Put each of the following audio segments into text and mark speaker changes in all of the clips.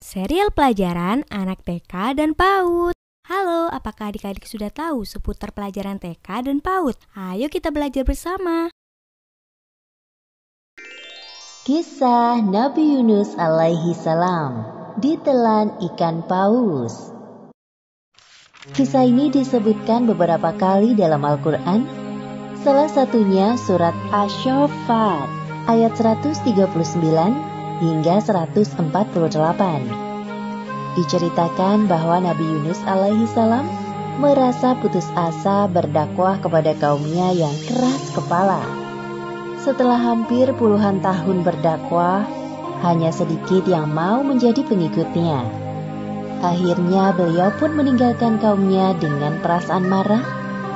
Speaker 1: Serial pelajaran anak TK dan PAUD. Halo, apakah adik-adik sudah tahu seputar pelajaran TK dan PAUD? Ayo kita belajar bersama.
Speaker 2: Kisah Nabi Yunus alaihi salam ditelan ikan paus. Kisah ini disebutkan beberapa kali dalam Al-Quran. Salah satunya surat Asy-Syaffat ayat 139 hingga 148. Diceritakan bahwa Nabi Yunus alaihi salam merasa putus asa berdakwah kepada kaumnya yang keras kepala. Setelah hampir puluhan tahun berdakwah, hanya sedikit yang mau menjadi pengikutnya. Akhirnya beliau pun meninggalkan kaumnya dengan perasaan marah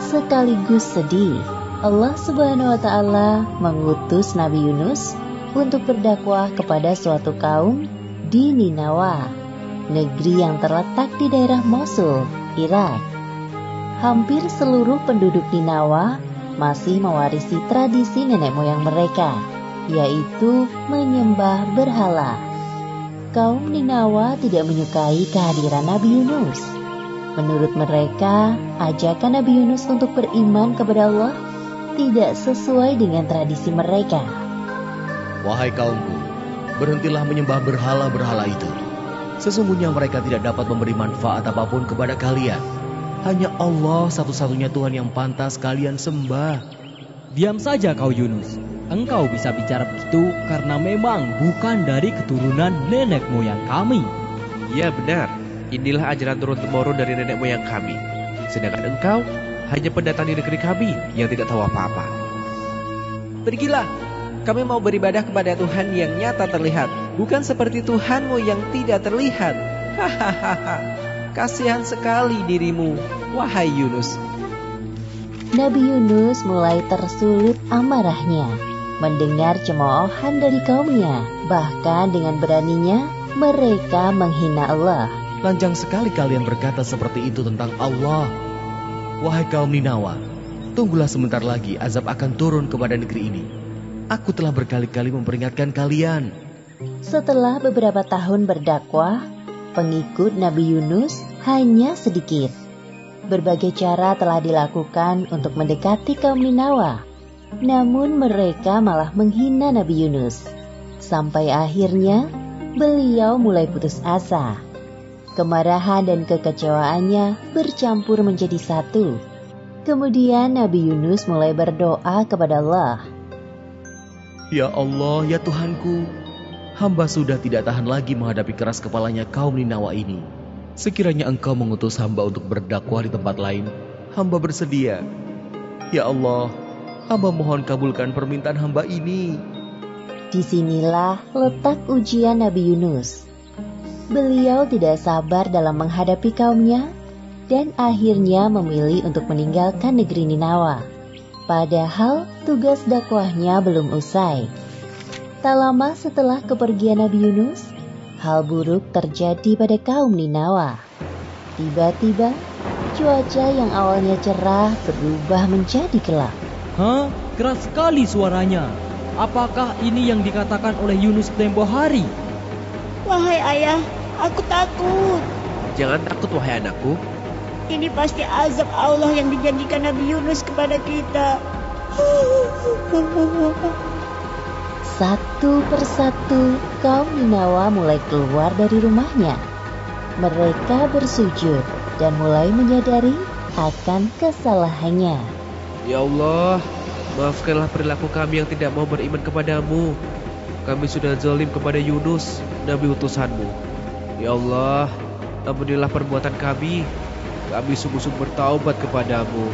Speaker 2: sekaligus sedih. Allah Subhanahu wa Ta'ala mengutus Nabi Yunus untuk berdakwah kepada suatu kaum di Ninawa, negeri yang terletak di daerah Mosul, Irak. Hampir seluruh penduduk Ninawa masih mewarisi tradisi nenek moyang mereka, yaitu menyembah berhala. Kaum Ninawa tidak menyukai kehadiran Nabi Yunus. Menurut mereka, ajakan Nabi Yunus untuk beriman kepada Allah tidak sesuai dengan tradisi mereka.
Speaker 3: Wahai kaumku, berhentilah menyembah berhala-berhala itu. Sesungguhnya mereka tidak dapat memberi manfaat apapun kepada kalian. Hanya Allah satu-satunya Tuhan yang pantas kalian sembah.
Speaker 4: Diam saja kau Yunus. Engkau bisa bicara begitu karena memang bukan dari keturunan nenek moyang kami.
Speaker 5: Ya benar, inilah ajaran turun-temurun dari nenek moyang kami. Sedangkan engkau hanya pendatang di negeri kami yang tidak tahu apa-apa.
Speaker 6: Pergilah, kami mau beribadah kepada Tuhan yang nyata terlihat, bukan seperti Tuhanmu yang tidak terlihat. Hahaha, kasihan sekali dirimu, wahai Yunus.
Speaker 2: Nabi Yunus mulai tersulut amarahnya mendengar cemoohan dari kaumnya. Bahkan dengan beraninya mereka menghina Allah.
Speaker 3: Lanjang sekali kalian berkata seperti itu tentang Allah. Wahai kaum Ninawa, tunggulah sebentar lagi azab akan turun kepada negeri ini. Aku telah berkali-kali memperingatkan kalian.
Speaker 2: Setelah beberapa tahun berdakwah, pengikut Nabi Yunus hanya sedikit. Berbagai cara telah dilakukan untuk mendekati kaum Ninawa. Namun mereka malah menghina Nabi Yunus. Sampai akhirnya beliau mulai putus asa. Kemarahan dan kekecewaannya bercampur menjadi satu. Kemudian Nabi Yunus mulai berdoa kepada Allah.
Speaker 3: Ya Allah, ya Tuhanku, hamba sudah tidak tahan lagi menghadapi keras kepalanya kaum Ninawa ini. Sekiranya Engkau mengutus hamba untuk berdakwah di tempat lain, hamba bersedia. Ya Allah, hamba mohon kabulkan permintaan hamba ini.
Speaker 2: Disinilah letak ujian Nabi Yunus. Beliau tidak sabar dalam menghadapi kaumnya dan akhirnya memilih untuk meninggalkan negeri Ninawa. Padahal tugas dakwahnya belum usai. Tak lama setelah kepergian Nabi Yunus, hal buruk terjadi pada kaum Ninawa. Tiba-tiba, cuaca yang awalnya cerah berubah menjadi gelap.
Speaker 4: Hah? Keras sekali suaranya. Apakah ini yang dikatakan oleh Yunus tempo hari?
Speaker 7: Wahai ayah, aku takut.
Speaker 5: Jangan takut wahai anakku.
Speaker 7: Ini pasti azab Allah yang dijanjikan Nabi Yunus kepada kita.
Speaker 2: Satu persatu kaum Ninawa mulai keluar dari rumahnya. Mereka bersujud dan mulai menyadari akan kesalahannya.
Speaker 5: Ya Allah, maafkanlah perilaku kami yang tidak mau beriman kepadamu. Kami sudah zalim kepada Yunus, Nabi utusanmu. Ya Allah, ampunilah perbuatan kami. Kami sungguh-sungguh bertaubat kepadamu.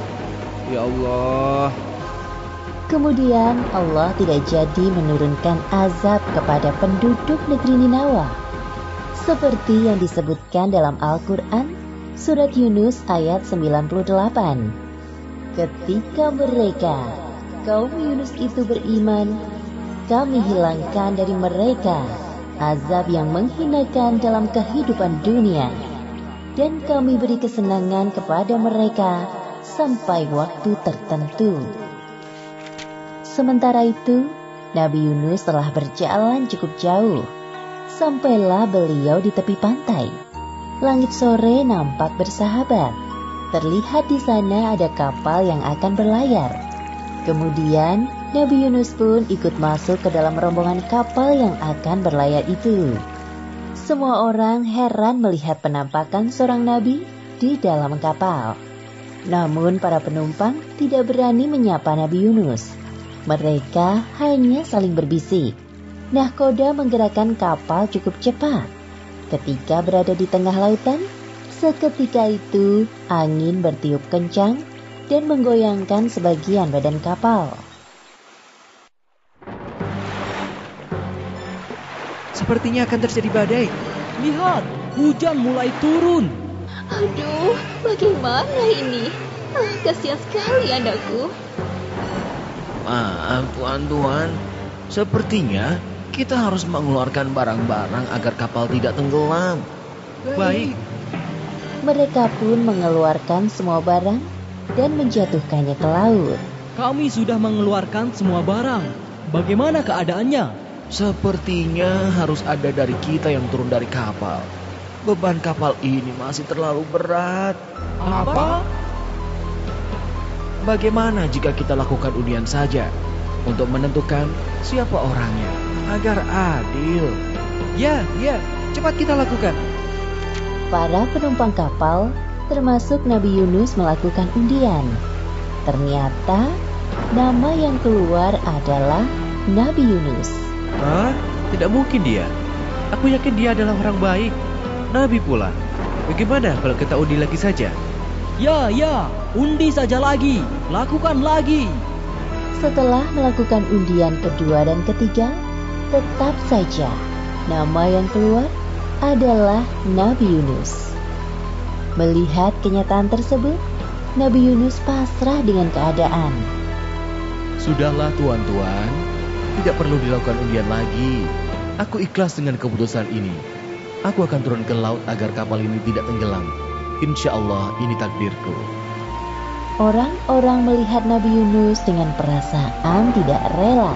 Speaker 5: Ya Allah.
Speaker 2: Kemudian Allah tidak jadi menurunkan azab kepada penduduk negeri Ninawa. Seperti yang disebutkan dalam Al-Quran, surat Yunus ayat 98. Ketika mereka, kaum Yunus itu beriman, kami hilangkan dari mereka azab yang menghinakan dalam kehidupan dunia. Dan kami beri kesenangan kepada mereka sampai waktu tertentu. Sementara itu, Nabi Yunus telah berjalan cukup jauh. Sampailah beliau di tepi pantai. Langit sore nampak bersahabat. Terlihat di sana ada kapal yang akan berlayar. Kemudian Nabi Yunus pun ikut masuk ke dalam rombongan kapal yang akan berlayar itu. Semua orang heran melihat penampakan seorang nabi di dalam kapal. Namun para penumpang tidak berani menyapa Nabi Yunus. Mereka hanya saling berbisik. Nahkoda menggerakkan kapal cukup cepat. Ketika berada di tengah lautan, seketika itu angin bertiup kencang dan menggoyangkan sebagian badan kapal.
Speaker 6: Sepertinya akan terjadi badai.
Speaker 4: Lihat, hujan mulai turun.
Speaker 8: Aduh, bagaimana ini? Kasihan sekali anakku.
Speaker 3: Maaf tuan-tuan, sepertinya kita harus mengeluarkan barang-barang agar kapal tidak tenggelam.
Speaker 6: Baik.
Speaker 2: Mereka pun mengeluarkan semua barang dan menjatuhkannya ke laut.
Speaker 4: Kami sudah mengeluarkan semua barang. Bagaimana keadaannya?
Speaker 3: Sepertinya harus ada dari kita yang turun dari kapal. Beban kapal ini masih terlalu berat.
Speaker 4: Apa?
Speaker 3: Bagaimana jika kita lakukan undian saja untuk menentukan siapa orangnya agar adil?
Speaker 6: Ya, cepat kita lakukan.
Speaker 2: Para penumpang kapal, termasuk Nabi Yunus, melakukan undian. Ternyata nama yang keluar adalah Nabi Yunus.
Speaker 5: Hah? Tidak mungkin dia. Aku yakin dia adalah orang baik. Nabi pula. Bagaimana kalau kita undi lagi saja?
Speaker 4: Ya, undi saja lagi. Lakukan lagi.
Speaker 2: Setelah melakukan undian kedua dan ketiga, tetap saja nama yang keluar adalah Nabi Yunus. Melihat kenyataan tersebut, Nabi Yunus pasrah dengan keadaan.
Speaker 3: Sudahlah tuan-tuan, tidak perlu dilakukan undian lagi. Aku ikhlas dengan keputusan ini. Aku akan turun ke laut agar kapal ini tidak tenggelam. Insya Allah ini takdirku.
Speaker 2: Orang-orang melihat Nabi Yunus dengan perasaan tidak rela.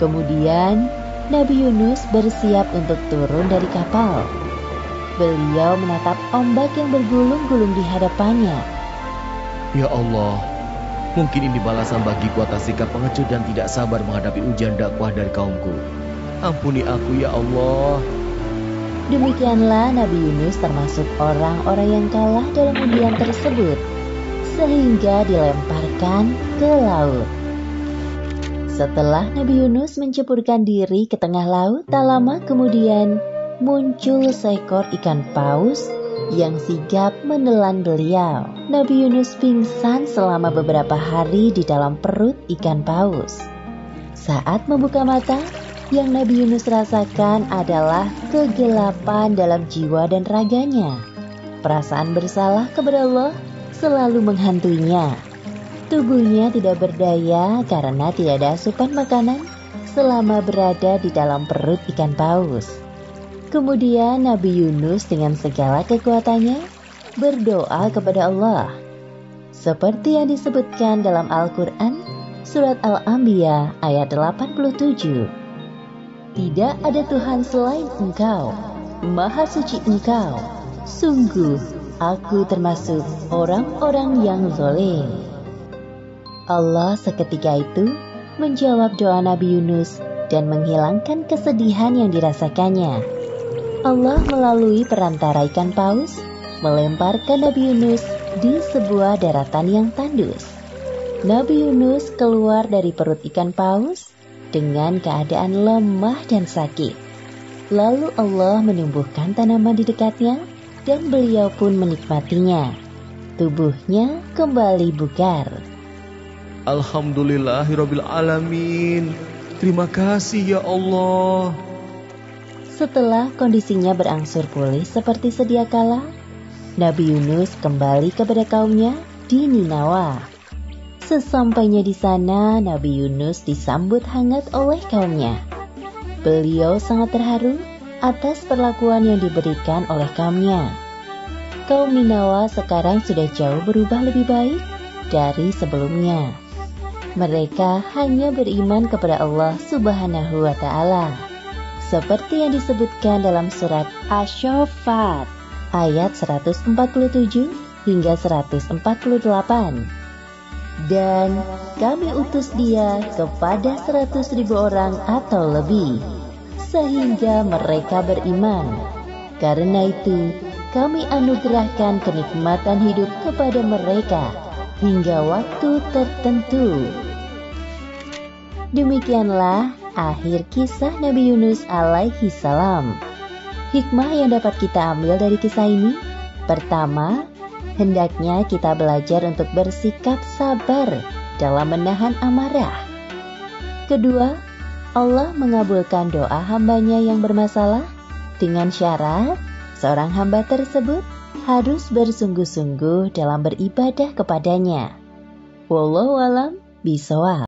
Speaker 2: Kemudian Nabi Yunus bersiap untuk turun dari kapal. Beliau menatap ombak yang bergulung-gulung di hadapannya.
Speaker 3: Ya Allah, mungkin ini balasan bagiku atas sikap pengecut dan tidak sabar menghadapi ujian dakwah dari kaumku. Ampuni aku ya Allah.
Speaker 2: Demikianlah Nabi Yunus termasuk orang-orang yang kalah dalam undian tersebut, sehingga dilemparkan ke laut. Setelah Nabi Yunus menceburkan diri ke tengah laut, tak lama kemudian muncul seekor ikan paus yang sigap menelan beliau. Nabi Yunus pingsan selama beberapa hari di dalam perut ikan paus. Saat membuka mata, yang Nabi Yunus rasakan adalah kegelapan dalam jiwa dan raganya. Perasaan bersalah kepada Allah selalu menghantuinya. Tubuhnya tidak berdaya karena tidak ada asupan makanan selama berada di dalam perut ikan paus. Kemudian Nabi Yunus dengan segala kekuatannya berdoa kepada Allah. Seperti yang disebutkan dalam Al-Quran, Surat Al-Anbiya ayat 87. Tidak ada Tuhan selain Engkau, Maha Suci Engkau. Sungguh, aku termasuk orang-orang yang zalim. Allah seketika itu menjawab doa Nabi Yunus dan menghilangkan kesedihan yang dirasakannya. Allah melalui perantara ikan paus melemparkan Nabi Yunus di sebuah daratan yang tandus. Nabi Yunus keluar dari perut ikan paus dengan keadaan lemah dan sakit. Lalu Allah menumbuhkan tanaman di dekatnya dan beliau pun menikmatinya. Tubuhnya kembali bugar.
Speaker 3: Alhamdulillahirabbil alamin. Terima kasih ya Allah.
Speaker 2: Setelah kondisinya berangsur pulih seperti sedia kala, Nabi Yunus kembali kepada kaumnya di Ninawa. Sesampainya di sana, Nabi Yunus disambut hangat oleh kaumnya. Beliau sangat terharu atas perlakuan yang diberikan oleh kaumnya. Kaum Ninawa sekarang sudah jauh berubah lebih baik dari sebelumnya. Mereka hanya beriman kepada Allah Subhanahu wa Ta'ala. seperti yang disebutkan dalam surat Asy-Syaffat ayat 147 hingga 148. Dan kami utus dia kepada 100.000 orang atau lebih, sehingga mereka beriman. Karena itu, kami anugerahkan kenikmatan hidup kepada mereka hingga waktu tertentu. Demikianlah akhir kisah Nabi Yunus alaihi salam. Hikmah yang dapat kita ambil dari kisah ini: pertama, hendaknya kita belajar untuk bersikap sabar dalam menahan amarah. Kedua, Allah mengabulkan doa hambanya yang bermasalah dengan syarat seorang hamba tersebut harus bersungguh-sungguh dalam beribadah kepadanya. Wallahu a'lam bishawab.